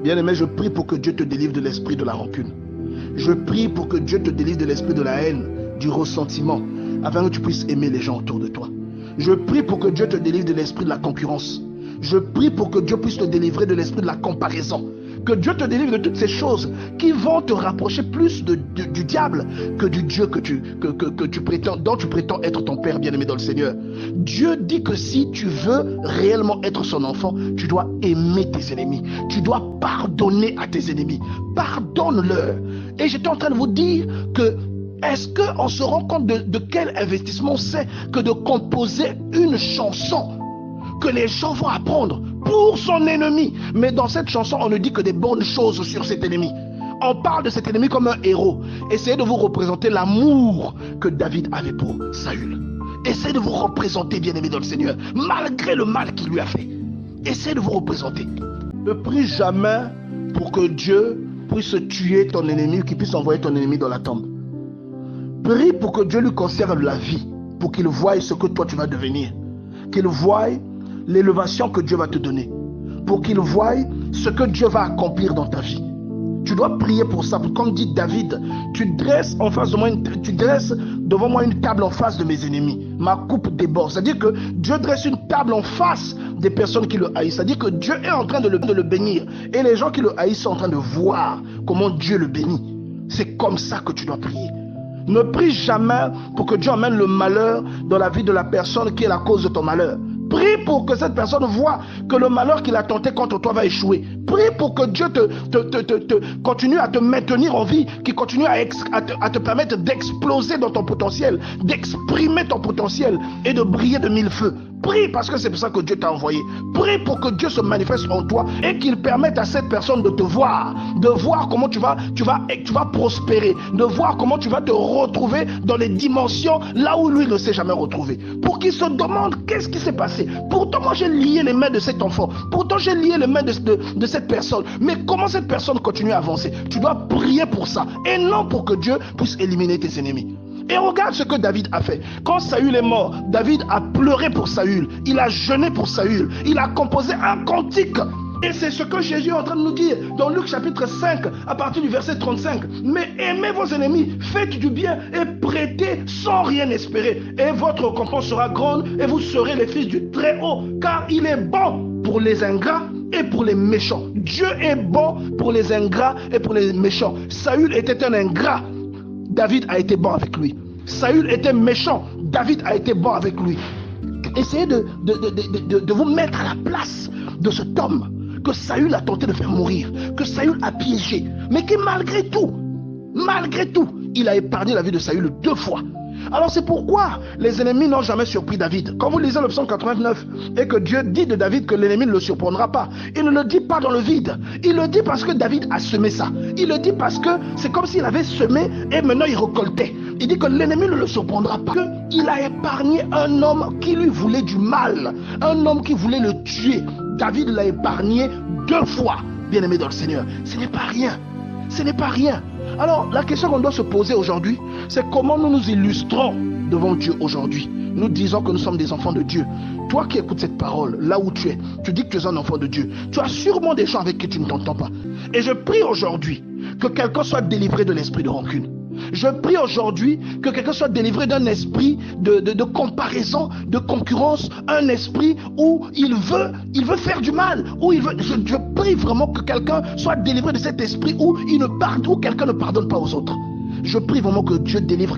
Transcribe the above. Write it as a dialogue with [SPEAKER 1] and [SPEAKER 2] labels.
[SPEAKER 1] Bien-aimé, je prie pour que Dieu te délivre de l'esprit de la rancune. Je prie pour que Dieu te délivre de l'esprit de la haine, du ressentiment, afin que tu puisses aimer les gens autour de toi. Je prie pour que Dieu te délivre de l'esprit de la concurrence. Je prie pour que Dieu puisse te délivrer de l'esprit de la comparaison. Que Dieu te délivre de toutes ces choses qui vont te rapprocher plus du diable que du Dieu dont tu prétends être ton Père bien-aimé dans le Seigneur. Dieu dit que si tu veux réellement être son enfant, tu dois aimer tes ennemis. Tu dois pardonner à tes ennemis. Pardonne-leur. Et j'étais en train de vous dire que est-ce qu'on se rend compte de quel investissement c'est que de composer une chanson que les gens vont apprendre pour son ennemi? Mais dans cette chanson, on ne dit que des bonnes choses sur cet ennemi. On parle de cet ennemi comme un héros. Essayez de vous représenter l'amour que David avait pour Saül. Essayez de vous représenter, bien-aimé dans le Seigneur, malgré le mal qu'il lui a fait. Essayez de vous représenter. Ne prie jamais pour que Dieu puisse tuer ton ennemi ou qu'il puisse envoyer ton ennemi dans la tombe. Prie pour que Dieu lui conserve la vie, pour qu'il voie ce que toi tu vas devenir, qu'il voie l'élévation que Dieu va te donner, pour qu'il voie ce que Dieu va accomplir dans ta vie. Tu dois prier pour ça. Comme dit David, tu dresses devant moi une table en face de mes ennemis. Ma coupe déborde. C'est-à-dire que Dieu dresse une table en face des personnes qui le haïssent. C'est-à-dire que Dieu est en train de le bénir. Et les gens qui le haïssent sont en train de voir comment Dieu le bénit. C'est comme ça que tu dois prier. Ne prie jamais pour que Dieu emmène le malheur dans la vie de la personne qui est la cause de ton malheur. Prie pour que cette personne voit que le malheur qu'il a tenté contre toi va échouer. Prie pour que Dieu continue à te maintenir en vie, qu'il continue à te permettre d'exploser dans ton potentiel, d'exprimer ton potentiel et de briller de mille feux. Prie parce que c'est pour ça que Dieu t'a envoyé. Prie pour que Dieu se manifeste en toi et qu'il permette à cette personne de te voir, de voir comment tu vas prospérer, de voir comment tu vas te retrouver dans les dimensions là où lui ne s'est jamais retrouvé. Pour qu'il se demande qu'est-ce qui s'est passé. Pourtant moi j'ai lié les mains de cet enfant, pourtant j'ai lié les mains de cette personne, mais comment cette personne continue à avancer? Tu dois prier pour ça et non pour que Dieu puisse éliminer tes ennemis. Et regarde ce que David a fait. Quand Saül est mort, David a pleuré pour Saül. Il a jeûné pour Saül. Il a composé un cantique. Et c'est ce que Jésus est en train de nous dire dans Luc chapitre 5, à partir du verset 35. Mais aimez vos ennemis, faites du bien et prêtez sans rien espérer. Et votre récompense sera grande et vous serez les fils du Très-Haut. Car il est bon pour les ingrats et pour les méchants. Dieu est bon pour les ingrats et pour les méchants. Saül était un ingrat. David a été bon avec lui. Saül était méchant. David a été bon avec lui. Essayez de vous mettre à la place de cet homme que Saül a tenté de faire mourir, que Saül a piégé, mais qui malgré tout, il a épargné la vie de Saül 2 fois. Alors c'est pourquoi les ennemis n'ont jamais surpris David. Quand vous lisez le psaume 89 et que Dieu dit de David que l'ennemi ne le surprendra pas, il ne le dit pas dans le vide. Il le dit parce que David a semé ça. Il le dit parce que c'est comme s'il avait semé et maintenant il récoltait. Il dit que l'ennemi ne le surprendra pas. Il a épargné un homme qui lui voulait du mal, un homme qui voulait le tuer. David l'a épargné 2 fois, bien-aimé dans le Seigneur. Ce n'est pas rien. Ce n'est pas rien. Alors, la question qu'on doit se poser aujourd'hui, c'est comment nous nous illustrons devant Dieu aujourd'hui. Nous disons que nous sommes des enfants de Dieu. Toi qui écoutes cette parole, là où tu es, tu dis que tu es un enfant de Dieu. Tu as sûrement des gens avec qui tu ne t'entends pas. Et je prie aujourd'hui que quelqu'un soit délivré de l'esprit de rancune. Je prie aujourd'hui que quelqu'un soit délivré d'un esprit de comparaison, de concurrence, un esprit où il veut faire du mal, où je prie vraiment que quelqu'un soit délivré de cet esprit où quelqu'un ne pardonne pas aux autres. Je prie vraiment que Dieu délivre quelqu'un.